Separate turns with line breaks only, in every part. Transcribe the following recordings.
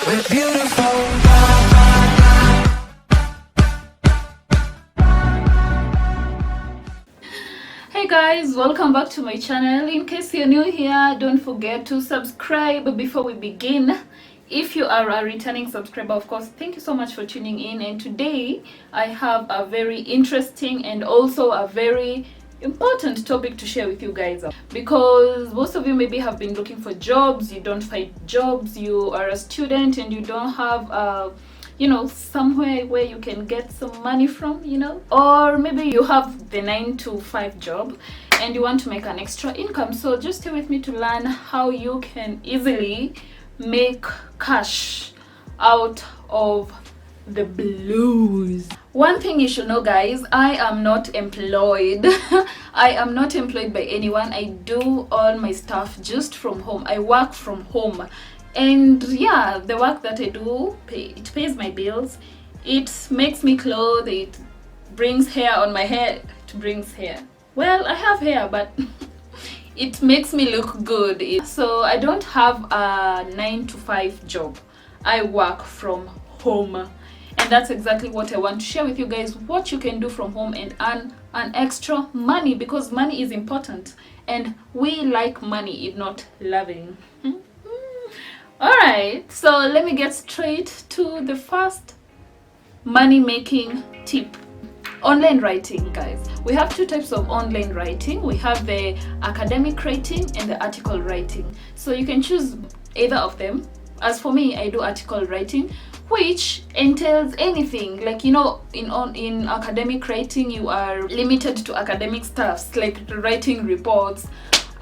We're beautiful.
Hey guys, welcome back to my channel. In case you're new here, don't forget to subscribe before we begin. If you are a returning subscriber, of course, thank you so much for tuning in. And today I have a very interesting and also a very important topic to share with you guys, because most of you maybe have been looking for jobs, you don't find jobs, you are a student and you don't have somewhere where you can get some money from, or maybe you have the 9 to 5 job and you want to make an extra income. So just stay with me to learn how you can easily make cash out of the blues. One thing you should know, guys, I am not employed. I am not employed by anyone. I do all my stuff just from home. I work from home. And yeah, the work that I do, it pays my bills, it makes me clothes, it brings hair on my head. It brings hair. Well, I have hair, but it makes me look good. So I don't have a 9 to 5 job. I work from home. And that's exactly what I want to share with you guys, what you can do from home and earn an extra money, because money is important and we like money, if not loving. Alright, so let me get straight to the first money making tip. Online writing, guys. We have two types of online writing. We have the academic writing and the article writing. So you can choose either of them. As for me, I do article writing, which entails anything. Like, in academic writing, you are limited to academic stuff, like writing reports,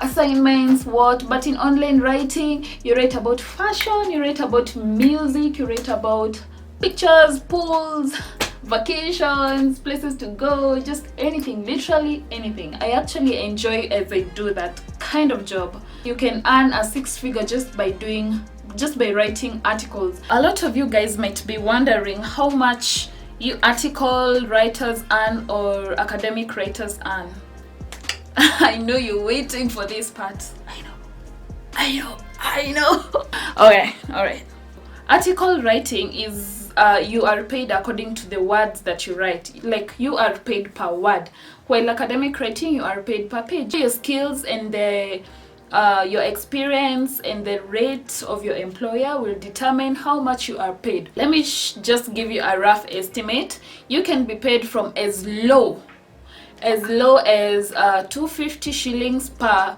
assignments, but in online writing, you write about fashion, you write about music, you write about pictures, pools, vacations, places to go, just anything, literally anything. I actually enjoy as I do that kind of job. You can earn a 6-figure just by writing articles. A lot of you guys might be wondering how much you article writers earn or academic writers earn. I know you're waiting for this part. I know. Okay, alright. Article writing is you are paid according to the words that you write. Like, you are paid per word. While academic writing, you are paid per page. Your skills and your experience and the rate of your employer will determine how much you are paid. Let me just give you a rough estimate. You can be paid from as low as 250 shillings per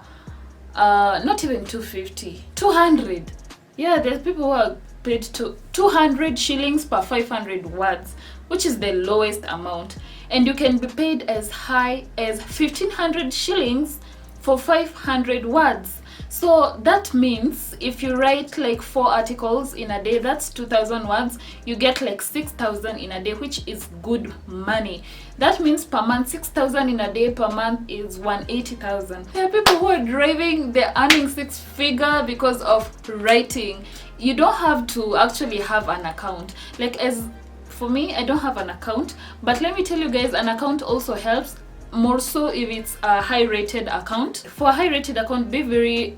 not even 250, 200. Yeah, there's people who are paid to 200 shillings per 500 words, which is the lowest amount. And you can be paid as high as 1500 shillings for 500 words. So that means if you write like 4 articles in a day, that's 2000 words, you get like 6000 in a day, which is good money. That means per month, 6000 in a day per month is 180,000. There are people who are driving, they're earning 6-figure because of writing. You don't have to actually have an account. Like, as for me, I don't have an account, but let me tell you guys, an account also helps. More so if it's a high-rated account. For a high-rated account, be very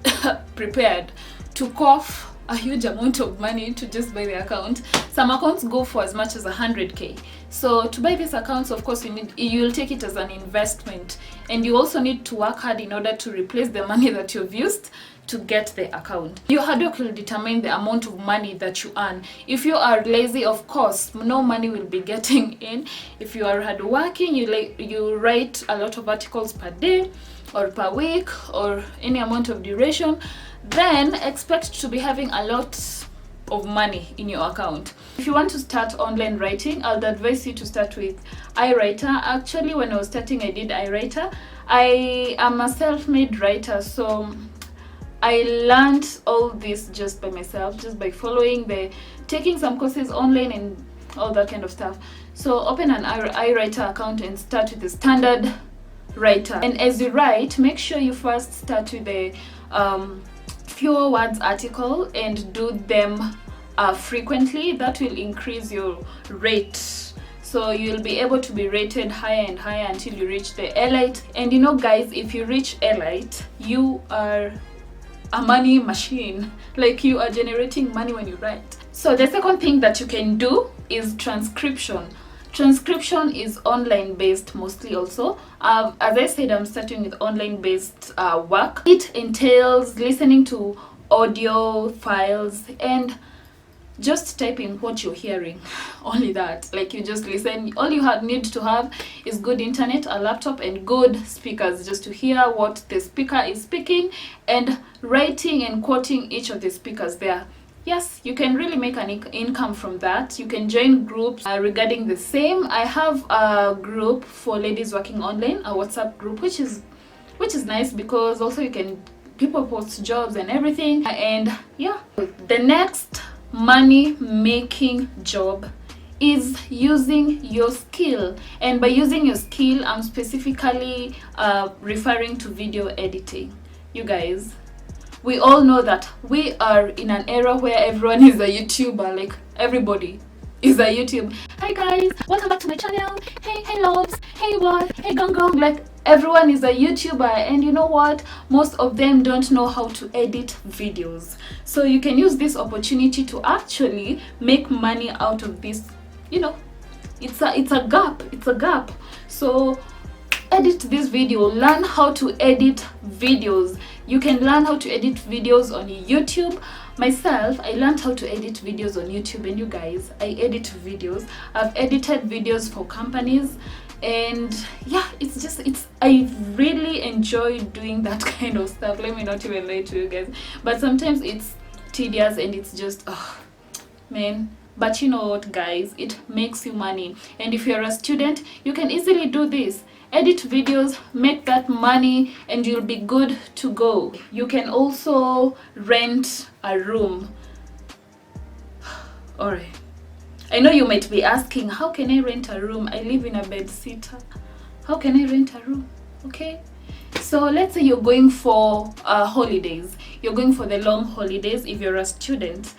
prepared to cough a huge amount of money to just buy the account. Some accounts go for as much as 100k. So to buy these accounts, of course, you'll take it as an investment, and you also need to work hard in order to replace the money that you've used to get the account. Your hard work will determine the amount of money that you earn. If you are lazy, of course, no money will be getting in. If you are hardworking, you write a lot of articles per day or per week or any amount of duration, then expect to be having a lot of money in your account. If you want to start online writing, I would advise you to start with iWriter. Actually, when I was starting, I did iWriter. I am a self-made writer, so I learned all this just by myself, just by taking some courses online and all that kind of stuff. So open an iWriter account and start with the standard writer. And as you write, make sure you first start with the fewer words article and do them frequently. That will increase your rate. So you'll be able to be rated higher and higher until you reach the elite. And guys, if you reach elite, you are a money machine. Like, you are generating money when you write. So the second thing that you can do is transcription. Transcription is online based mostly also. As I said, I'm starting with online based work. It entails listening to audio files and just typing what you're hearing. Only that. Like, you just listen. All you need to have is good internet, a laptop, and good speakers just to hear what the speaker is speaking, and writing and quoting each of the speakers there. Yes, you can really make an income from that. You can join groups regarding the same. I have a group for ladies working online, a WhatsApp group, which is nice because also people post jobs and everything. And yeah, the next money making job is using your skill. And by using your skill, I'm specifically referring to video editing. You guys, we all know that we are in an era where everyone is a YouTuber. Like, everybody is a YouTube. Hi guys, welcome back to my channel. Hey loves, hey what, hey gong. Like, everyone is a YouTuber, and you know what, most of them don't know how to edit videos. So you can use this opportunity to actually make money out of this. You know, it's a gap. So edit this video, learn how to edit videos. You can learn how to edit videos on YouTube. Myself, I learned how to edit videos on YouTube, and you guys, I edit videos. I've edited videos for companies, and yeah, I really enjoy doing that kind of stuff. Let me not even lie to you guys, but sometimes it's tedious and it's just, oh man. But you know what, guys, it makes you money. And if you're a student, you can easily do this. Edit videos, make that money, and you'll be good to go. You can also rent a room. Alright, I know you might be asking, how can I rent a room? I live in a bed sitter. How can I rent a room? Okay, so let's say you're going for holidays. You're going for the long holidays. If you're a student,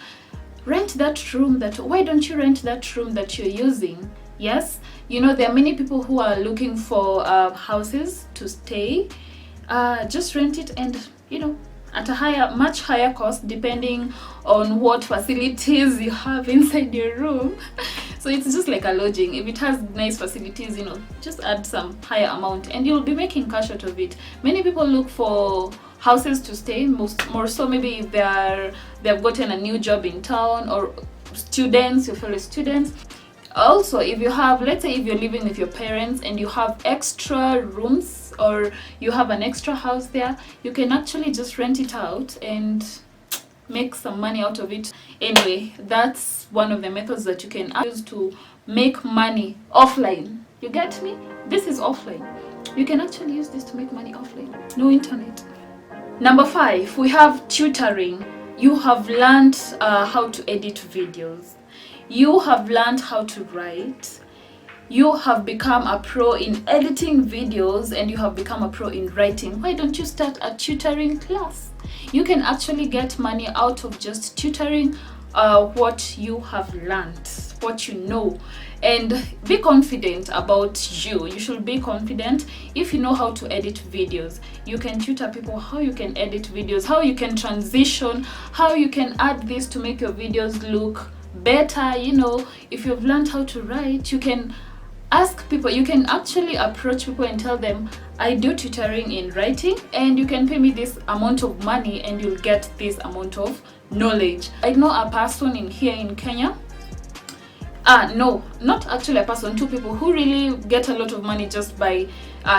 rent that room. Why don't you rent that room that you're using? Yes, you know, there are many people who are looking for houses to stay. Just rent it, and you know, at a much higher cost, depending on what facilities you have inside your room. So it's just like a lodging. If it has nice facilities, you know, just add some higher amount and you'll be making cash out of it. Many people look for houses to stay, more so maybe if they've gotten a new job in town, or students, your fellow students. Also, if you have, let's say if you're living with your parents and you have extra rooms, or you have an extra house there, you can actually just rent it out and make some money out of it. Anyway, that's one of the methods that you can use to make money offline. You get me? This is offline. You can actually use this to make money offline. No internet. Number 5, we have tutoring. You have learned how to edit videos. You have learned how to write. You have become a pro in editing videos, and you have become a pro in writing. Why don't you start a tutoring class? You can actually get money out of just tutoring what you have learned, what you know. And be confident about you. You should be confident. If you know how to edit videos, you can tutor people how you can edit videos, how you can transition, how you can add this to make your videos look better. You know, if you've learned how to write, you can ask people. You can actually approach people and tell them, I do tutoring in writing, and you can pay me this amount of money and you'll get this amount of knowledge. I know a person here in Kenya. No, not actually a person, 2 people who really get a lot of money just by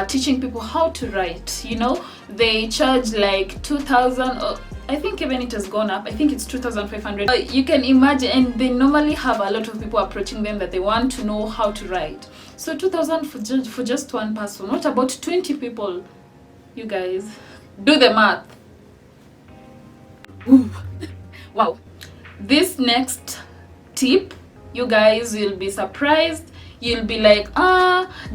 teaching people how to write. You know, they charge like 2,000, or I think even it has gone up. I think it's 2,500. You can imagine, and they normally have a lot of people approaching them that they want to know how to write. So 2,000 for just one person. What about 20 people? You guys, do the math. Ooh. Wow. This next tip, you guys will be surprised. You'll be like,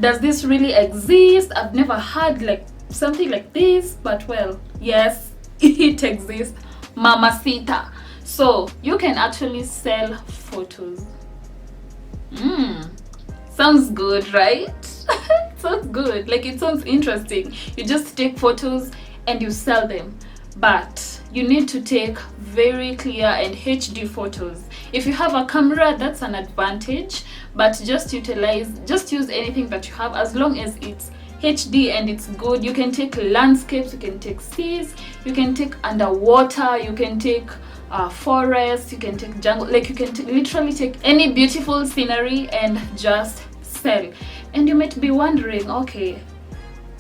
does this really exist? I've never had like something like this, but well, yes, it exists, mamacita. So you can actually sell photos. Sounds good, right? Sounds good. Like, it sounds interesting. You just take photos and you sell them. but you need to take very clear and HD photos. If you have a camera, that's an advantage, but just use anything that you have, as long as it's HD and it's good. You can take landscapes, you can take seas, you can take underwater, you can take forest, you can take jungle, like you can literally take any beautiful scenery and just sell. And you might be wondering, okay,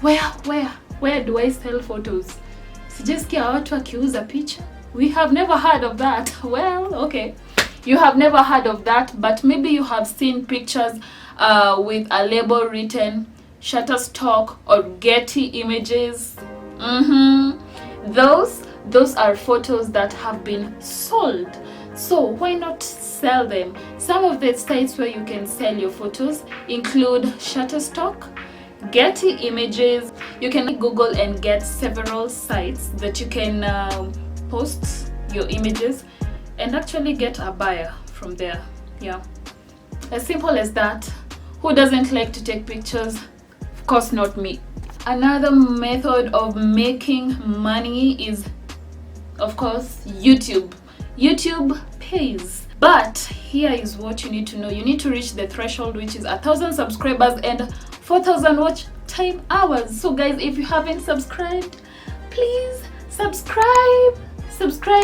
where do I sell photos? Sijasikia watu wakiuza picha. We have never heard of that. Well, okay, you have never heard of that, but maybe you have seen pictures with a label written Shutterstock or Getty Images. Those are photos that have been sold. So why not sell them? Some of the sites where you can sell your photos include Shutterstock, Getty Images. You can Google and get several sites that you can post your images and actually get a buyer from there. Yeah, as simple as that. Who doesn't like to take pictures? Of course not me. Another method of making money is, of course, YouTube. YouTube pays. But here is what you need to know. You need to reach the threshold, which is 1,000 subscribers and 4,000 watch time hours. So guys, if you haven't subscribed, please subscribe.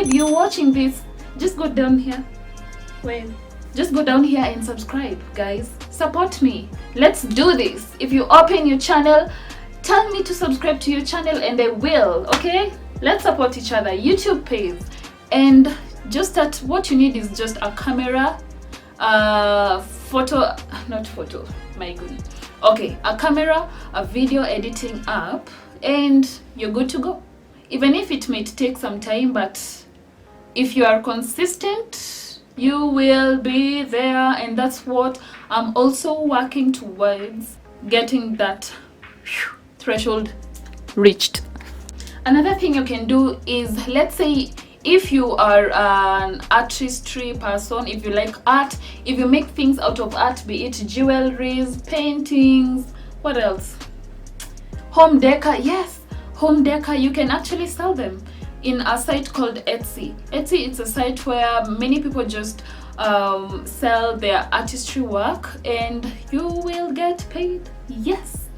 You're watching this, just go down here. Just go down here and subscribe, guys. Support me. Let's do this. If you open your channel, tell me to subscribe to your channel and I will. Okay, let's support each other. YouTube pays. And what you need is just a camera, my goodness. Okay, a camera, a video editing app, and you're good to go. Even if it may take some time, but if you are consistent, you will be there. And that's what I'm also working towards, getting that threshold reached. Another thing you can do is, let's say if you are an artistry person, if you like art, if you make things out of art, be it jewelries, paintings, what else, home decor. Yes, home decor, you can actually sell them in a site called Etsy. Etsy, it's a site where many people just sell their artistry work and you will get paid. Yes,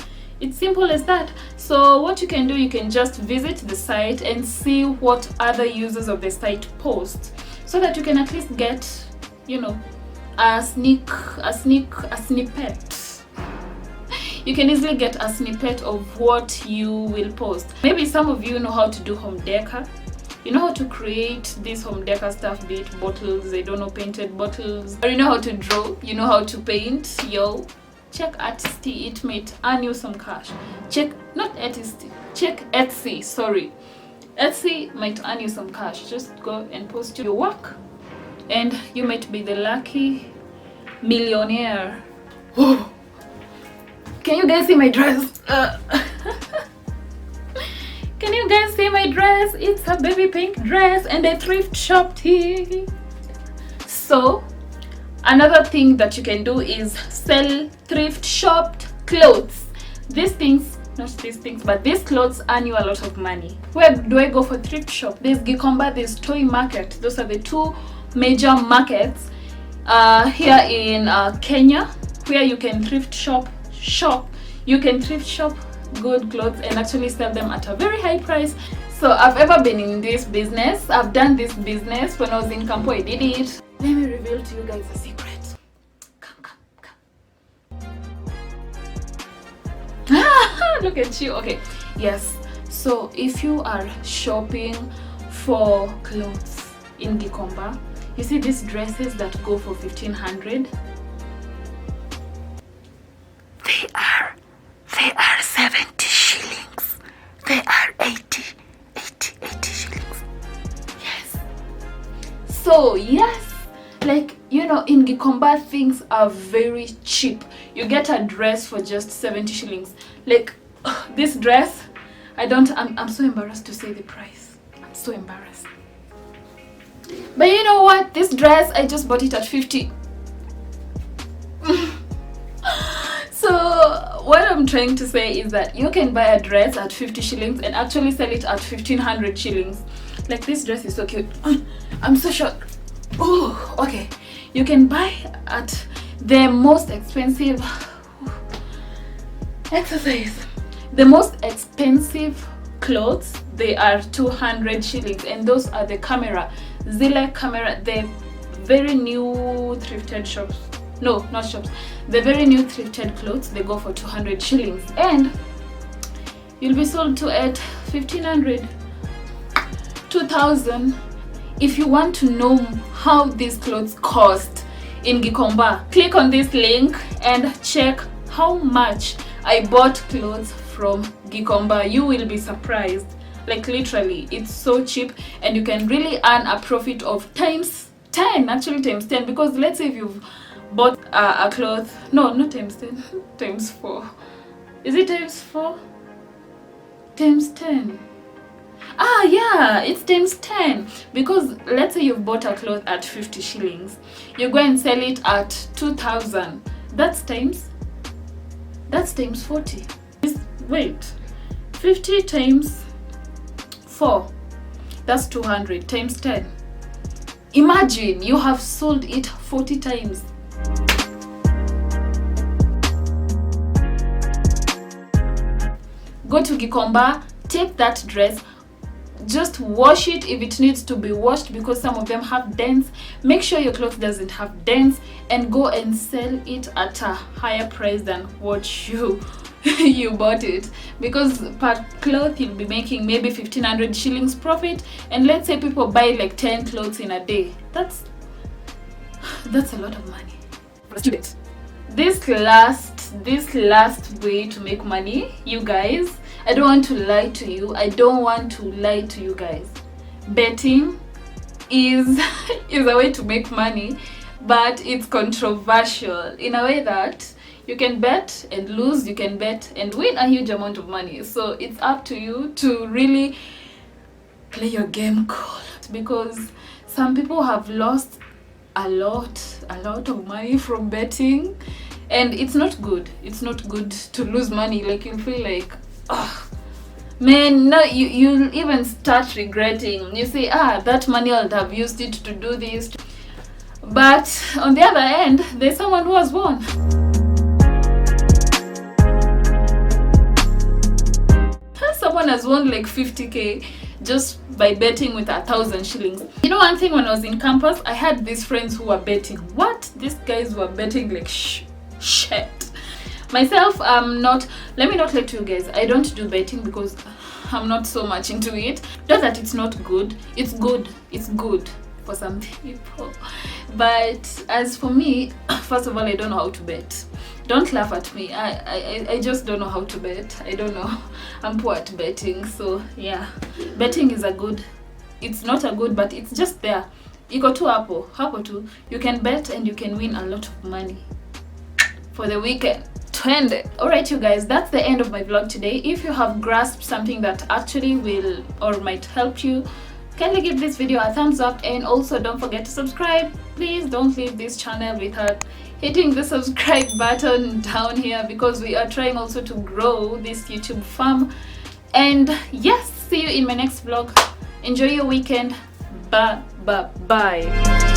it's simple as that. So what you can do, you can just visit the site and see what other users of the site post, so that you can at least get, a snippet. You can easily get a snippet of what you will post. Maybe some of you know how to do home decor. You know how to create this home decor stuff, be it bottles, I don't know, painted bottles. Or you know how to draw, you know how to paint. Check Artisty, it might earn you some cash. Check Etsy, sorry. Etsy might earn you some cash. Just go and post your work and you might be the lucky millionaire. Can you guys see my dress? Can you guys see my dress? It's a baby pink dress and I thrift shopped it. So another thing that you can do is sell thrift shopped clothes. These clothes earn you a lot of money. Where do I go for thrift shop? There's Gikomba, there's Toy Market. Those are the two major markets here in Kenya, where you can thrift shop. You can thrift shop good clothes and actually sell them at a very high price. So I've ever been in this business. I've done this business when I was in Campo. I did it. Let me reveal to you guys a secret. Come. Look at you. Okay, yes. So if you are shopping for clothes in Gikomba, you see these dresses that go for 1,500. They are 70 shillings. They are 80 shillings. Yes. So yes, like, in Gikomba things are very cheap. You get a dress for just 70 shillings. Like this dress, I'm so embarrassed to say the price. I'm so embarrassed. But you know what? This dress, I just bought it at 50. So what I'm trying to say is that you can buy a dress at 50 shillings and actually sell it at 1500 shillings. Like, this dress is so cute. I'm so short. Oh, okay. You can buy at the most expensive exercise. The most expensive clothes, they are 200 shillings, and those are the Zile camera, the very new thrifted shops. No, not shops. The very new thrifted clothes, they go for 200 shillings, and you'll be sold to at 1500, 2000. If you want to know how these clothes cost in Gikomba, click on this link and check how much I bought clothes from Gikomba. You will be surprised. Like, literally, it's so cheap, and you can really earn a profit of times 10, actually times 10, because let's say if you've bought a cloth, no, not times 10, times 4. Is it times 4? Times 10. Ah, yeah, it's times 10, because let's say you've bought a cloth at 50 shillings, you go and sell it at 2000. That's times 40. Wait, 50 times 4, that's 200 times 10. Imagine you have sold it 40 times. Go to Gikomba, take that dress, just wash it if it needs to be washed, because some of them have dents. Make sure your cloth doesn't have dents, and go and sell it at a higher price than what you bought it, because per cloth you'll be making maybe 1500 shillings profit, and let's say people buy like 10 clothes in a day. That's a lot of money for a student. This last way to make money, you guys, I don't want to lie to you. I don't want to lie to you guys. Betting is a way to make money, but it's controversial in a way that you can bet and lose, you can bet and win a huge amount of money. So it's up to you to really play your game cool, because some people have lost a lot of money from betting, and it's not good. It's not good to lose money. Like, you feel like, oh man, no, you'll even start regretting. You say, that money I would have used it to do this, but on the other end, there's someone who has won. Someone has won like 50k just by betting with 1,000 shillings. You know, one thing, when I was in campus, I had these friends who were betting. What? These guys were betting like shit. Myself, let me not lie to you guys, I don't do betting because I'm not so much into it. Not that it's not good. It's good for some people, but as for me, first of all, I don't know how to bet. Don't laugh at me. I just don't know how to bet. I don't know. I'm poor at betting. So yeah, betting is it's not a good, but it's just there. You got two hapo tu. You can bet and you can win a lot of money for the weekend. Alright, you guys, that's the end of my vlog today. If you have grasped something that actually will or might help you, kindly give this video a thumbs up, and also don't forget to subscribe. Please don't leave this channel without hitting the subscribe button down here, because we are trying also to grow this YouTube farm. And yes, see you in my next vlog. Enjoy your weekend. Bye.